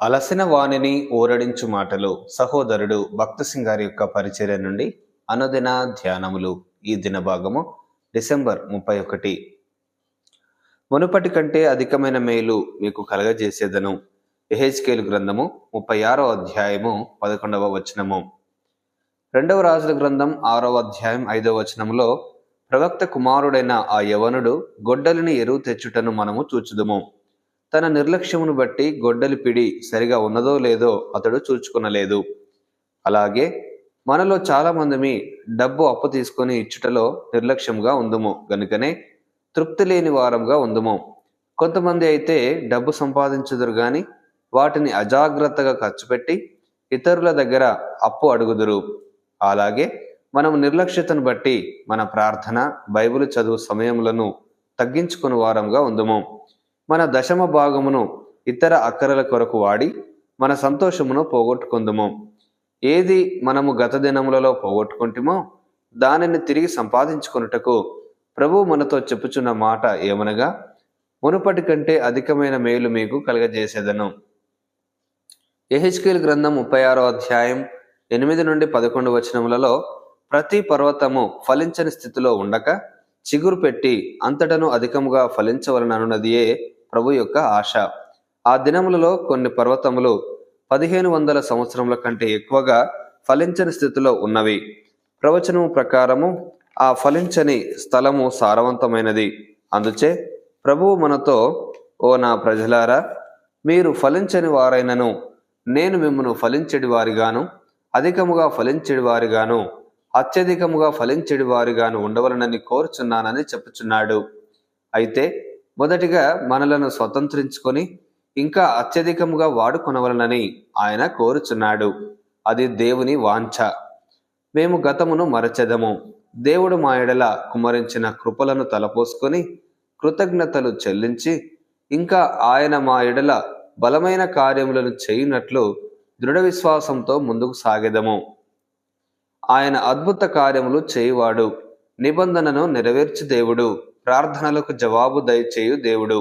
అలసిన వాణిని ఊరడించు మాటలు సహోదరుడు భక్త సింగ్ గారి యొక్క పరిచర్య నుండి అనుదిన ధ్యానములు. ఈ దిన భాగము డిసెంబర్ 31. మునుపటి కంటే అధికమైన మేలు మీకు కలగజేసేదను. యెహెజ్కేలు గ్రంథము 36వ అధ్యాయము 11వ వచనము. రెండవ రాజుల గ్రంథం 6వ అధ్యాయం 5వ వచనములో ప్రవక్త కుమారుడైన ఆ యవనుడు గొడ్డలిని ఎరువు తెచ్చుటను మనము చూచుదుము. తన నిర్లక్ష్యమును బట్టి గొడ్డలి పిడి సరిగా ఉన్నదో లేదో అతడు చూచుకొనలేదు. అలాగే మనలో చాలా మందిమి డబ్బు అప్పు తీసుకొని ఇచ్చుటలో నిర్లక్ష్యంగా ఉందుము, గనుకనే తృప్తి లేని వారంగా ఉందుము. కొంతమంది అయితే డబ్బు సంపాదించుదురు గాని వాటిని అజాగ్రత్తగా ఖర్చు పెట్టి ఇతరుల దగ్గర అప్పు అడుగుదురు. అలాగే మనం నిర్లక్ష్యతను బట్టి మన ప్రార్థన, బైబిల్ చదువు సమయములను తగ్గించుకుని వారంగా ఉందుము. మన దశమ భాగమును ఇతర అక్కరల కొరకు వాడి మన సంతోషమును పోగొట్టుకుందుము. ఏది మనము గత దినములలో పోగొట్టుకుంటామో దానిని తిరిగి సంపాదించుకొనుటకు ప్రభువు మనతో చెప్పుచున్న మాట ఏమనగా, మునుపటి కంటే అధికమైన మేలు మీకు కలగజేసేదను. యెహెజ్కేలు గ్రంథం 36వ అధ్యాయం 8 నుండి 11 వచనములలో ప్రతి పర్వతము ఫలించని స్థితిలో ఉండక చిగురు పెట్టి అంతటను అధికముగా ఫలించవలననున్నదియే ప్రభు యొక్క ఆశ. ఆ దినములలో కొన్ని పర్వతములు 1500 సంవత్సరముల కంటే ఎక్కువగా ఫలించని స్థితిలో ఉన్నవి. ప్రవచనము ప్రకారము ఆ ఫలించని స్థలము సారవంతమైనది. అందుచే ప్రభువు మనతో, ఓ నా ప్రజలారా, మీరు ఫలించని వారైనను నేను మిమ్మను ఫలించెడి వారిగాను, అధికముగా ఫలించెడి వారిగాను, అత్యధికముగా ఫలించెడి వారిగాను ఉండవలనని కోరుచున్నానని చెప్పుచున్నాడు. అయితే మొదటిగా మనలను స్వతంత్రించుకొని ఇంకా అత్యధికముగా వాడుకొనవలనని ఆయన కోరుచున్నాడు. అది దేవుని వాంఛ. మేము గతమును మరచెదము. దేవుడు మా ఎడల కుమ్మరించిన కృపలను తలపోసుకొని కృతజ్ఞతలు చెల్లించి ఇంకా ఆయన మా ఎడల బలమైన కార్యములను చేయునట్లు దృఢ విశ్వాసంతో ముందుకు సాగెదము. ఆయన అద్భుత కార్యములు చేయువాడు, నిబంధనను నెరవేర్చు దేవుడు, ప్రార్థనలకు జవాబు దయచేయు దేవుడు.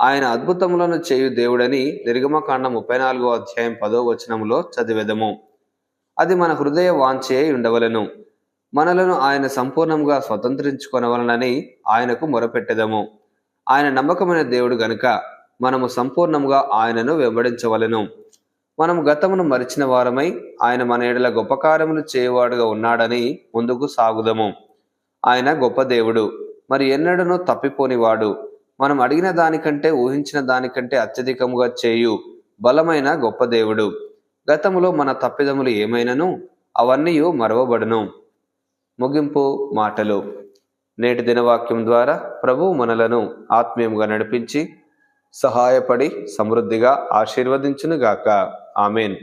ఆయన అద్భుతములను చేయు దేవుడని నిర్గమకాండం 34వ అధ్యాయం 10వ వచనములో చదివెదము. అది మన హృదయ వాంఛే ఉండవలను. మనలను ఆయన సంపూర్ణంగా స్వతంత్రించుకొనవలనని ఆయనకు మొరపెట్టెదము. ఆయన నమ్మకమైన దేవుడు గనుక మనము సంపూర్ణంగా ఆయనను వెంబడించవలెను. మనము గతమును మరిచిన వారమై ఆయన మన ఎడల గొప్ప కార్యములు చేయువాడుగా ఉన్నాడని ముందుకు సాగుదము. ఆయన గొప్ప దేవుడు, మరి ఎన్నడనూ తప్పిపోనివాడు. మనం అడిగిన దానికంటే ఊహించిన దానికంటే అత్యధికముగా చేయు బలమైన గొప్ప దేవుడు. గతములో మన తప్పిదములు ఏమైనను అవన్నీ మరవబడును. ముగింపు మాటలు. నేటి దినవాక్యం ద్వారా ప్రభువు మనలను ఆత్మీయంగా నడిపించి సహాయపడి సమృద్ధిగా ఆశీర్వదించునుగాక. ఆమేన్.